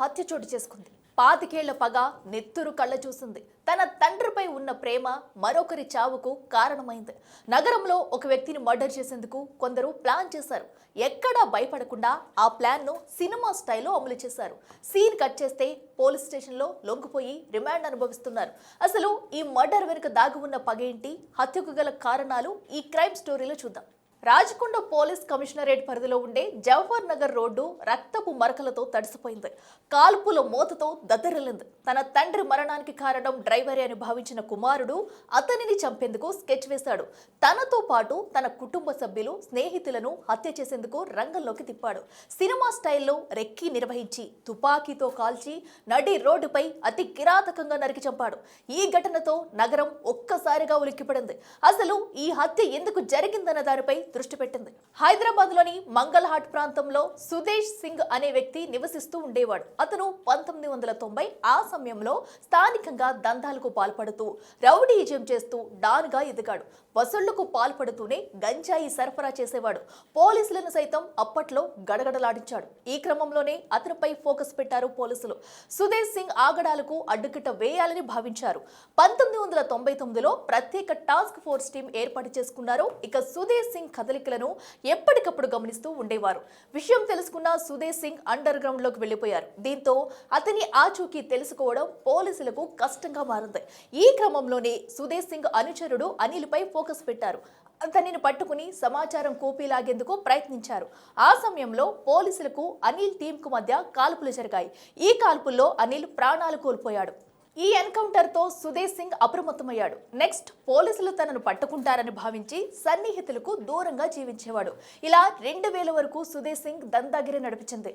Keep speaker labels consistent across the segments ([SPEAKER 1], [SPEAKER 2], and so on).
[SPEAKER 1] హత్య చోటు చేసుకుంది. 25 ఏళ్ల పగ నెత్తురు కళ్ళ చూసింది. తన తండ్రిపై ఉన్న ప్రేమ మరొకరి చావుకు కారణమైంది. నగరంలో ఒక వ్యక్తిని మర్డర్ చేసేందుకు కొందరు ప్లాన్ చేశారు. ఎక్కడా భయపడకుండా ఆ ప్లాన్ ను సినిమా స్టైల్లో అమలు చేశారు. సీన్ కట్ చేస్తే పోలీస్ స్టేషన్లో లొంగిపోయి రిమాండ్ అనుభవిస్తున్నారు. అసలు ఈ మర్డర్ వెనుక దాగి ఉన్న పగ ఏంటి, హత్యకు గల కారణాలు ఈ క్రైమ్ స్టోరీలో చూద్దాం. రాజకొండ పోలీస్ కమిషనరేట్ పరిధిలో ఉండే జవహర్ నగర్ రోడ్డు రక్తపు మరకలతో తడిసిపోయింది. కాల్పుల మోతతో దద్దరిల్లింది. తన తండ్రి మరణానికి కారణం డ్రైవరే అని భావించిన కుమారుడు అతనిని చంపేందుకు స్కెచ్ వేశాడు. తనతో పాటు తన కుటుంబ సభ్యులు, స్నేహితులను హత్య చేసేందుకు రంగంలోకి తిప్పాడు. సినిమా స్టైల్లో రెక్కి నిర్వహించి తుపాకీతో కాల్చి నడి రోడ్డుపై అతి కిరాతకంగా నరికి చంపాడు. ఈ ఘటనతో నగరం ఒక్కసారిగా ఉలిక్కిపడింది. అసలు ఈ హత్య ఎందుకు జరిగిందన్న దానిపై దృష్టి పెట్టింది. హైదరాబాద్ లోని మంగళహాట్ ప్రాంతంలో సుదేశ్ సింగ్ అనే వ్యక్తి నివసిస్తూ ఉండేవాడు. అతను 1990 ఆ సమయంలో స్థానికంగా దందాలకు పాల్పడుతూ రౌడీయిజం చేస్తూ డాన్ గా ఎదిగాడు. వసూళ్లకు పాల్పడుతూనే గంజాయి సరఫరా చేసేవాడు. పోలీసులను సైతం అప్పట్లో గడగడలాడించాడు. ఈ క్రమంలోనే అతనిపై ఫోకస్ పెట్టారు పోలీసులు. సుదేశ్ సింగ్ ఆగడాలకు అడ్డుకట్ట వేయాలని భావించారు. 1999లో ప్రత్యేక టాస్క్ ఫోర్స్ టీం ఏర్పాటు చేసుకున్నారు. ఇక సుదేశ్ సింగ్ కదలికలను ఎప్పటికప్పుడు గమనిస్తూ ఉండేవారు. విషయం తెలుసుకున్న సుదేశ్ సింగ్ అండర్ గ్రౌండ్ లోకి వెళ్లిపోయారు. దీంతో అతని ఆచూకీ తెలుసుకోవడం పోలీసులకు కష్టంగా మారింది. ఈ క్రమంలోనే సుదేశ్ సింగ్ అనుచరుడు అనిల్ పై ఫోకస్ పెట్టారు. అతనిని పట్టుకుని సమాచారం కూపీలాగేందుకు ప్రయత్నించారు. ఆ సమయంలో పోలీసులకు అనిల్ టీంకు మధ్య కాల్పులు జరిగాయి. ఈ కాల్పుల్లో అనిల్ ప్రాణాలు కోల్పోయాడు. ఈ ఎన్కౌంటర్ తో సుదేశ్ సింగ్ అప్రమత్తమయ్యాడు. నెక్స్ట్ పోలీసులు తనను పట్టుకుంటారని భావించి సన్నిహితులకు దూరంగా జీవించేవాడు. ఇలా 2000 వరకు సుదేశ్ సింగ్ దందాగిరి నడిపించింది.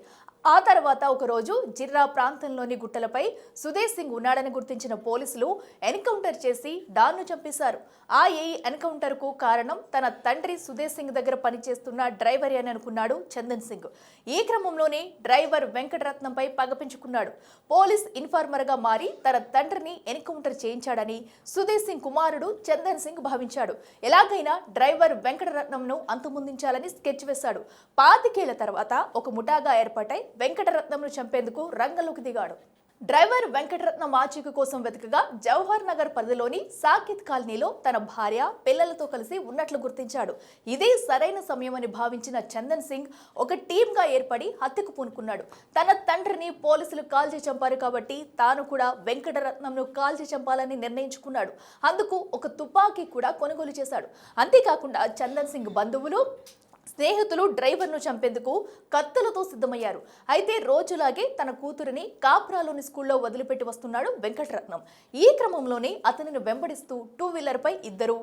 [SPEAKER 1] ఆ తర్వాత ఒక రోజు జిర్రా ప్రాంతంలోని గుట్టలపై సుదేశ్ సింగ్ ఉన్నాడని గుర్తించిన పోలీసులు ఎన్కౌంటర్ చేసి డాన్ను చంపేశారు. ఈ ఎన్కౌంటర్ కు కారణం తన తండ్రి సుదేశ్ సింగ్ దగ్గర పనిచేస్తున్న డ్రైవర్ అని అనుకున్నాడు చందన్ సింగ్. ఈ క్రమంలోనే డ్రైవర్ వెంకటరత్నంపై పగపించుకున్నాడు. పోలీస్ ఇన్ఫార్మర్ గా మారి తన తండ్రిని ఎన్కౌంటర్ చేయించాడని సుదేశ్ సింగ్ కుమారుడు చందన్ సింగ్ భావించాడు. ఎలాగైనా డ్రైవర్ వెంకటరత్నంను అంతమొందించాలని స్కెచ్ వేశాడు. 25 ఏళ్ల తర్వాత ఒక ముఠాగా ఏర్పాటై వెంకటరత్నంను చంపేందుకు రంగంలోకి దిగాడు. డ్రైవర్ వెంకటరత్నం ఆచూకీ కోసం వెతకగా జవహర్ నగర్ పరిధిలోని సాకిత్ కాలనీలో తన భార్య, పిల్లలతో కలిసి ఉన్నట్లు గుర్తించాడు. ఇదే సరైన సమయమని భావించిన చందన్ సింగ్ ఒక టీంగా ఏర్పడి హత్యకు పూనుకున్నాడు. తన తండ్రిని పోలీసులు కాల్చి చంపారు కాబట్టి తాను కూడా వెంకటరత్నంను కాల్చి చంపాలని నిర్ణయించుకున్నాడు. అందుకు ఒక తుపాకీ కూడా కొనుగోలు చేశాడు. అంతేకాకుండా చందన్ సింగ్ బంధువులు, స్నేహితులు డ్రైవర్ను చంపేందుకు కత్తులతో సిద్ధమయ్యారు. అయితే రోజులాగే తన కూతురిని కాప్రాలోని స్కూల్లో వదిలిపెట్టి వస్తున్నాడు వెంకటరత్నం. ఈ క్రమంలోనే అతనిని వెంబడిస్తూ 2 వీలర్ పై 2,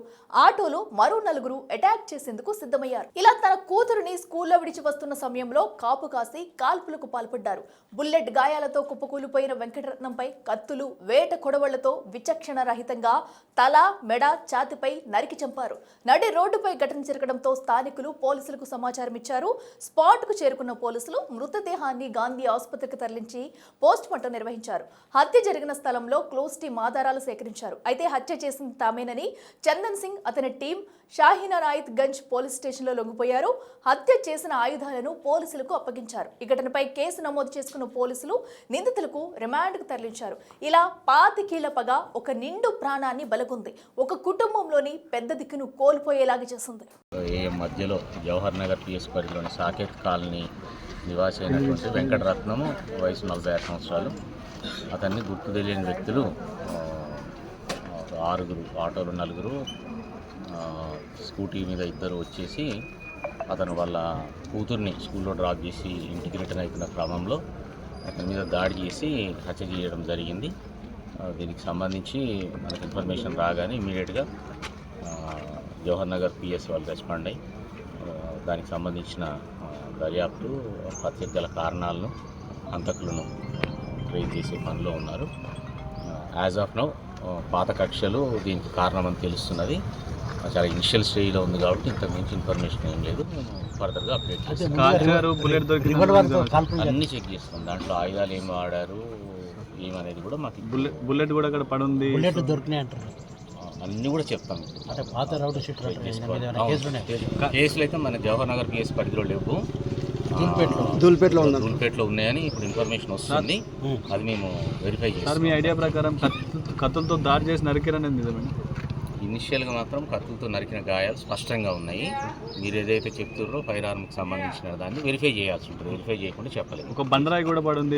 [SPEAKER 1] ఆటోలో మరో 4 అటాక్ చేసేందుకు సిద్ధమయ్యారు. ఇలా తన కూతురిని స్కూల్లో విడిచి వస్తున్న సమయంలో కాపు కాసి కాల్పులకు పాల్పడ్డారు. బుల్లెట్ గాయాలతో కుప్పకూలిపోయిన వెంకటరత్నంపై కత్తులు, వేట కొడవళ్లతో విచక్షణ రహితంగా తల, మెడ, ఛాతిపై నరికి చంపారు. నడి రోడ్డుపై ఘటన జరగడంతో స్థానికులు పోలీసులకు సమాచారం ఇచ్చారు. స్పాట్ కు చేరుకున్న పోలీసులు మృతదేహాన్ని గాంధీ ఆసుపత్రికి తరలించి పోస్ట్ మార్టం నిర్వహించారు. హత్య జరిగిన స్థలంలో క్లోజ్ టీం ఆధారాలు సేకరించారు. అయితే హత్య చేసింది తామేనని చందన్ సింగ్, అతని టీం షాహీనానాయత్ గంజ్ పోలీస్ స్టేషన్లో లొంగిపోయారు. హత్య చేసిన ఆయుధాలను పోలీసులకు అప్పగించారు. ఈ ఘటనపై కేసు నమోదు చేసుకున్న పోలీసులు నిందితులకు రిమాండ్కు తరలించారు. ఇలా 25 ఏళ్ల పగ ఒక నిండు ప్రాణాన్ని బలగొంది. ఒక కుటుంబంలోని పెద్ద దిక్కును కోల్పోయేలాగా చేసింది.
[SPEAKER 2] మధ్యలో జవహర్ నగర్ పిఎస్ పరిధిలోని సాకేత్ కాలనీ నివాసి అయినటువంటి వెంకటరత్నము, వయసు 46 సంవత్సరాలు. అతన్ని గుర్తు తెలియని వ్యక్తులు 6 ఆటోలు 4, స్కూటీ మీద 2 వచ్చేసి అతను వాళ్ళ కూతుర్ని స్కూల్లో డ్రాప్ చేసి ఇంటికి రిటర్న్ అవుతున్న క్రమంలో అతని మీద దాడి చేసి హత్య చేయడం జరిగింది. దీనికి సంబంధించి మనకు ఇన్ఫర్మేషన్ రాగానే ఇమీడియట్గా జవహర్ నగర్ పిఎస్ వాళ్ళు రెస్పాండ్ అయ్యి దానికి సంబంధించిన దర్యాప్తు, హత్యకు గల కారణాలను, హంతకులను ట్రేస్ చేసే పనిలో ఉన్నారు. యాజ్ ఆఫ్ నౌ పాత కక్షలు దీనికి కారణమని తెలుస్తున్నది. చాలా ఇనిషియల్ స్టేజ్లో ఉంది కాబట్టి ఇంతకు మించి ఇన్ఫర్మేషన్ ఏం లేదు. ఫర్దర్గా అప్డేట్ చేస్తాం. అన్నీ చెక్ చేస్తాం. దాంట్లో ఆయుధాలు ఏం వాడారు ఏమనేది కూడా మాకు
[SPEAKER 3] బుల్లెట్ కూడా అక్కడ పడుంది,
[SPEAKER 4] దొరికినాయి అంటారు.
[SPEAKER 2] అన్నీ కూడా చెప్తాం.
[SPEAKER 4] పాత రౌడీ షీట్
[SPEAKER 2] కేసులు అయితే మన జవహర్ నగర్ పిఎస్ పరిధిలో లేవు.
[SPEAKER 3] దూల్పేటలో ఉందా?
[SPEAKER 2] దూల్పేటలో ఉన్నాయని ఇప్పుడు ఇన్ఫర్మేషన్ వస్తుంది. అది మేము వెరిఫై
[SPEAKER 4] సార్
[SPEAKER 2] చేస్తాం.
[SPEAKER 4] మీ ఐడియా ప్రకారం కత్తులతో దాడి చేసి నరికిరనేది నిజమేనా?
[SPEAKER 2] ఇనిషియల్గా మాత్రం కత్తులతో నరికిన గాయాలు స్పష్టంగా ఉన్నాయి. మీరు ఏదైతే చెప్తున్నారో ఫైర్ ఆర్మ్కి సంబంధించిన దాన్ని వెరిఫై చేయాల్సి ఉంటుంది. వెరిఫై చేయకుండా చెప్పలేదు.
[SPEAKER 4] ఒక బండరాయి కూడా పడింది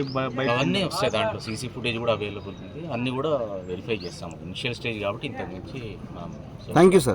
[SPEAKER 2] అవన్నీ వస్తాయి, దాంట్లో సీసీ ఫుటేజ్ కూడా అవైలబుల్ ఉంది. అన్నీ కూడా వెరిఫై చేస్తాము. ఇనిషియల్ స్టేజ్ కాబట్టి ఇంతకు మించి
[SPEAKER 3] థ్యాంక్ యూ సార్.